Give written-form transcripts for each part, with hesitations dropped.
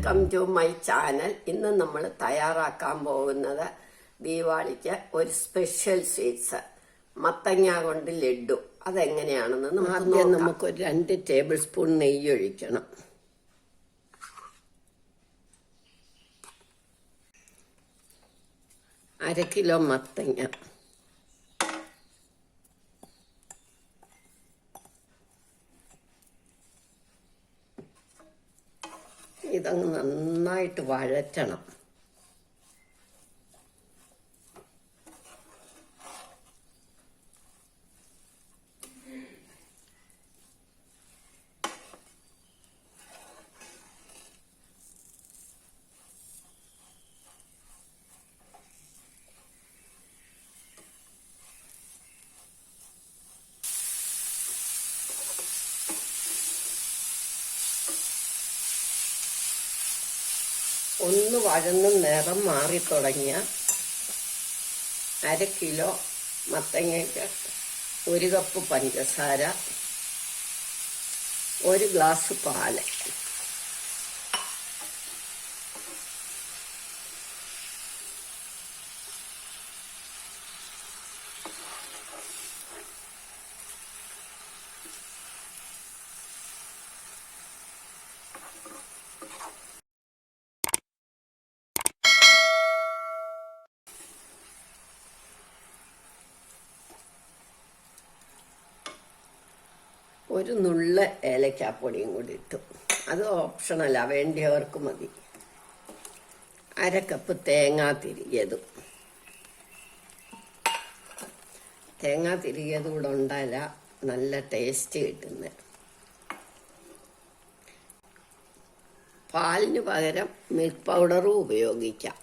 Welcome to my channel. ഇന്ന് നമ്മൾ തയ്യാറാക്കാൻ പോകുന്നത് ദീപാവലിക്ക് ഒരു സ്പെഷ്യൽ സ്വീറ്റ്സ് മത്തങ്ങ കൊണ്ട് ലഡു. അതെങ്ങനെയാണെന്ന് ആദ്യം നമുക്കൊരു 2 ടേബിൾ സ്പൂൺ നെയ്യ് ഒഴിക്കണം. അര കിലോ മത്തങ്ങ, ഇതങ്ങ് നന്നായിട്ട് വഴറ്റണം. ഒന്ന് വഴന്ന് നിറം മാറി തുടങ്ങിയ അര കിലോ മത്തങ്ങയ്ക്ക് 1 കപ്പ് പഞ്ചസാര, 1 ഗ്ലാസ് പാല്, ഒരു നുള്ള ഏലക്കാപ്പൊടിയും കൂടി ഇട്ടു. അത് ഓപ്ഷണലാ, വേണ്ടിയവർക്ക് മതി. 1 കപ്പ് തേങ്ങ തിരികിയതും. തേങ്ങ തിരികിയത് കൂടെ ഉണ്ടായാല നല്ല ടേസ്റ്റ് കിട്ടുന്നത്. പാലിന് പകരം മിൽക്ക് പൗഡറും ഉപയോഗിക്കാം.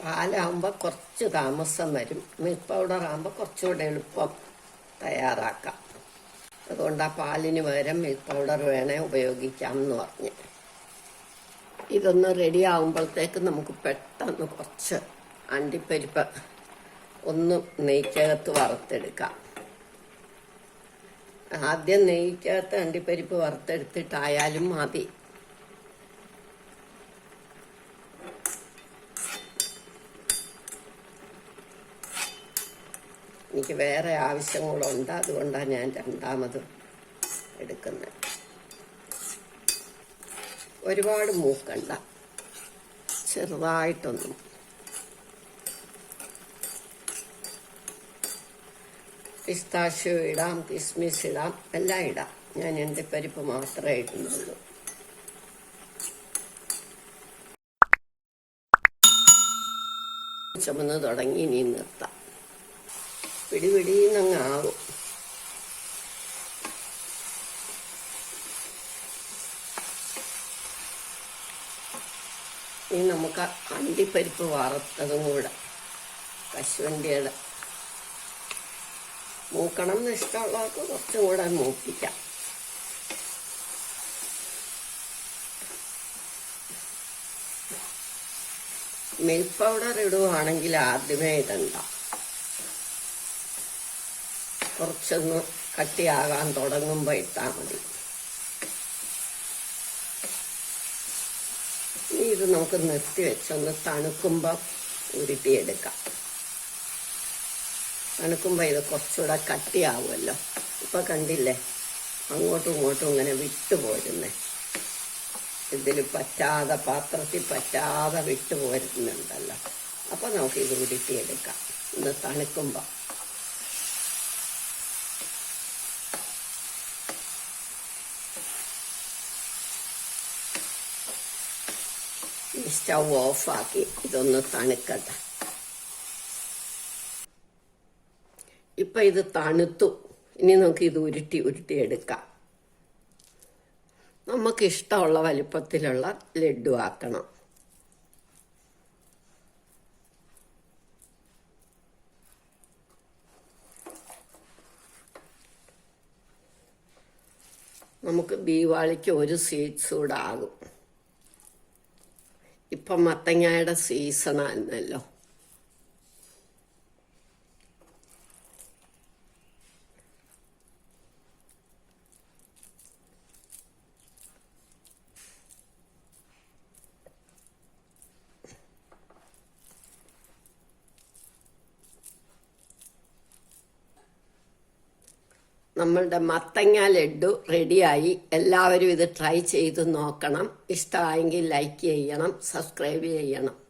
പാലാകുമ്പോൾ കുറച്ച് താമസം വരും, മിൽക്ക് പൗഡർ ആകുമ്പോൾ കുറച്ചുകൂടെ എളുപ്പം തയ്യാറാക്കാം. അതുകൊണ്ട് ആ പാലിന് പകരം മിൽക്ക് പൗഡർ വേണേ ഉപയോഗിക്കാം എന്ന് പറഞ്ഞ്. ഇതൊന്ന് റെഡി ആകുമ്പോഴത്തേക്ക് നമുക്ക് പെട്ടെന്ന് കുറച്ച് അണ്ടിപ്പരിപ്പ് ഒന്ന് നെയ്ക്കകത്ത് വറുത്തെടുക്കാം. ആദ്യം നെയ്ക്കകത്ത് അണ്ടിപ്പരിപ്പ് വറുത്തെടുത്തിട്ടായാലും മതി. എനിക്ക് വേറെ ആവശ്യങ്ങളുണ്ട്, അതുകൊണ്ടാണ് ഞാൻ രണ്ടാമത് എടുക്കുന്നത്. ഒരുപാട് മൂക്കണ്ട, ചെറുതായിട്ടൊന്നും. പിസ്താഷ്യോ ഇടാം, കിസ്മിസ് ഇടാം, എല്ലാം ഇടാം. ഞാൻ എൻ്റെ പരിപ്പ് മാത്രമേ ഇടുന്നുള്ളൂ. ചുമന്ന് തുടങ്ങി, ഇനി നിർത്താം. പിടിപിടിന്നങ്ങാകും. ഇനി നമുക്ക് അണ്ടിപ്പരിപ്പ് വറുത്തതും കൂടെ കശുവണ്ടിയുടെ മൂക്കണം എന്ന് ഇഷ്ടമുള്ളവർക്ക് കുറച്ചും കൂടെ മൂപ്പിക്കാം. മിൽക്ക് പൗഡർ ഇടുവാണെങ്കിൽ ആദ്യമേ ഇടണ്ട, കുറച്ചൊന്ന് കട്ടിയാകാൻ തുടങ്ങുമ്പോൾ ഇട്ടാൽ മതി. ഇനി ഇത് നമുക്ക് നിർത്തി വെച്ചൊന്ന് തണുക്കുമ്പോൾ ഉരുട്ടിയെടുക്കാം. തണുക്കുമ്പോൾ ഇത് കുറച്ചുകൂടെ കട്ടിയാവുമല്ലോ. ഇപ്പം കണ്ടില്ലേ, അങ്ങോട്ടും ഇങ്ങോട്ടും ഇങ്ങനെ വിട്ടുപോരുന്നേ. ഇതിൽ പറ്റാതെ, പാത്രത്തിൽ പറ്റാതെ വിട്ടുപോരുന്നുണ്ടല്ലോ. അപ്പം നമുക്കിത് ഉരുട്ടിയെടുക്കാം ഒന്ന് തണുക്കുമ്പോൾ. സ്റ്റൗ ഓഫാക്കി ഇതൊന്ന് തണുക്കട്ടെ. ഇപ്പം ഇത് തണുത്തു. ഇനി നമുക്ക് ഇത് ഉരുട്ടി എടുക്കാം. നമുക്ക് ഇഷ്ടമുള്ള വലിപ്പത്തിലുള്ള ലഡു ആക്കണം. നമുക്ക് ദീപാവലിക്ക് ഒരു സ്വീറ്റ്സ് കൂടെ ആകും. ഇപ്പം മത്തങ്ങയുടെ സീസണായിരുന്നല്ലോ. നമ്മളുടെ മത്തങ്ങ ലഡു റെഡിയായി. എല്ലാവരും ഇത് ട്രൈ ചെയ്ത് നോക്കണം. ഇഷ്ടമായെങ്കിൽ ലൈക്ക് ചെയ്യണം, സബ്സ്ക്രൈബ് ചെയ്യണം.